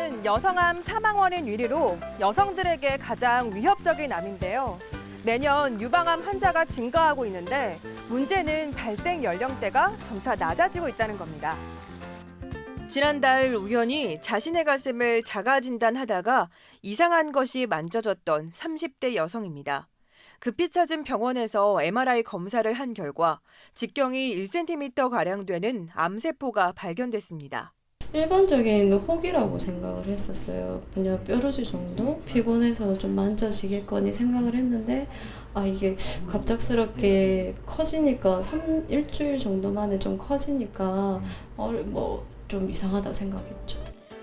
암은 여성암 사망원인 1위로 여성들에게 가장 위협적인 암인데요. 매년 유방암 환자가 증가하고 있는데 문제는 발생 연령대가 점차 낮아지고 있다는 겁니다. 지난달 우연히 자신의 가슴을 자가 진단하다가 이상한 것이 만져졌던 30대 여성입니다. 급히 찾은 병원에서 MRI 검사를 한 결과 직경이 1cm가량 되는 암세포가 발견됐습니다. 일반적인 혹이라고 생각을 했었어요. 그냥 뾰루지 정도? 피곤해서 좀 만져지겠거니 생각을 했는데 이게 갑작스럽게 커지니까 일주일 정도 만에 좀 커지니까 좀 이상하다 생각했죠.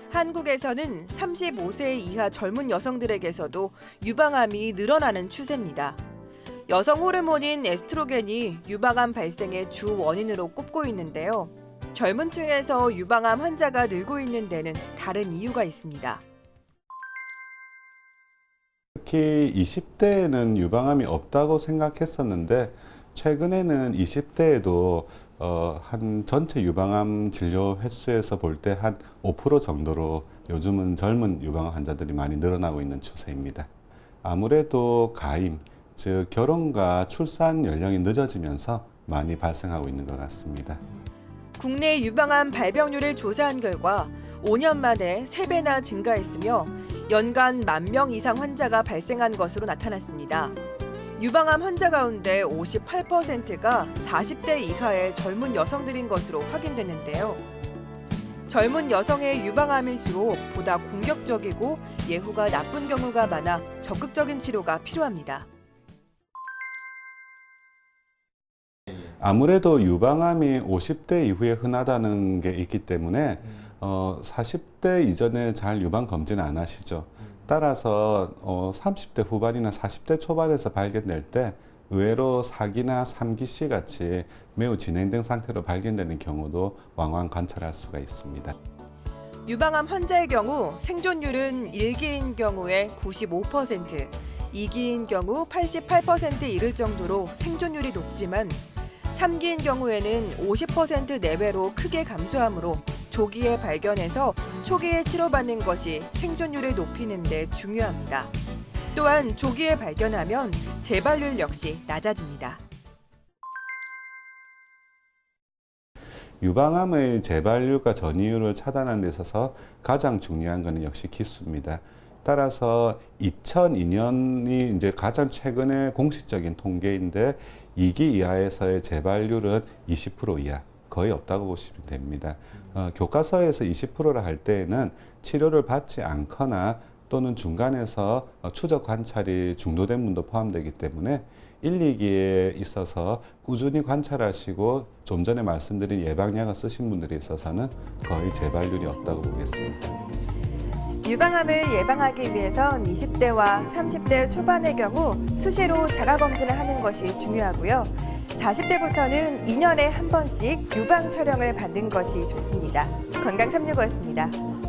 한국에서는 35세 이하 젊은 여성들에게서도 유방암이 늘어나는 추세입니다. 여성 호르몬인 에스트로겐이 유방암 발생의 주 원인으로 꼽고 있는데요. 젊은 층에서 유방암 환자가 늘고 있는 데는 다른 이유가 있습니다. 특히 20대에는 유방암이 없다고 생각했었는데 최근에는 20대에도 한 전체 유방암 진료 횟수에서 볼 때 한 5% 정도로 요즘은 젊은 유방암 환자들이 많이 늘어나고 있는 추세입니다. 아무래도 가임, 즉 결혼과 출산 연령이 늦어지면서 많이 발생하고 있는 것 같습니다. 국내 유방암 발병률을 조사한 결과 5년 만에 3배나 증가했으며 연간 10,000명 이상 환자가 발생한 것으로 나타났습니다. 유방암 환자 가운데 58%가 40대 이하의 젊은 여성들인 것으로 확인됐는데요. 젊은 여성의 유방암일수록 보다 공격적이고 예후가 나쁜 경우가 많아 적극적인 치료가 필요합니다. 아무래도 유방암이 50대 이후에 흔하다는 게 있기 때문에 40대 이전에 잘 유방 검진을 안 하시죠. 따라서 30대 후반이나 40대 초반에서 발견될 때 의외로 4기나 3기씨 같이 매우 진행된 상태로 발견되는 경우도 왕왕 관찰할 수가 있습니다. 유방암 환자의 경우 생존율은 1기인 경우에 95%, 2기인 경우 88%에 이를 정도로 생존율이 높지만 3기인 경우에는 50% 내외로 크게 감소하므로 조기에 발견해서 초기에 치료받는 것이 생존율을 높이는 데 중요합니다. 또한 조기에 발견하면 재발률 역시 낮아집니다. 유방암의 재발률과 전이율을 차단하는 데 있어서 가장 중요한 것은 역시 기수입니다. 따라서 2002년이 이제 가장 최근의 공식적인 통계인데 2기 이하에서의 재발률은 20% 이하, 거의 없다고 보시면 됩니다. 교과서에서 20%라 할 때에는 치료를 받지 않거나 또는 중간에서 추적 관찰이 중도된 분도 포함되기 때문에 1, 2기에 있어서 꾸준히 관찰하시고 좀 전에 말씀드린 예방약을 쓰신 분들에 있어서는 거의 재발률이 없다고 보겠습니다. 유방암을 예방하기 위해선 20대와 30대 초반의 경우 수시로 자가검진을 하는 것이 중요하고요. 40대부터는 2년에 한 번씩 유방 촬영을 받는 것이 좋습니다. 건강365였습니다.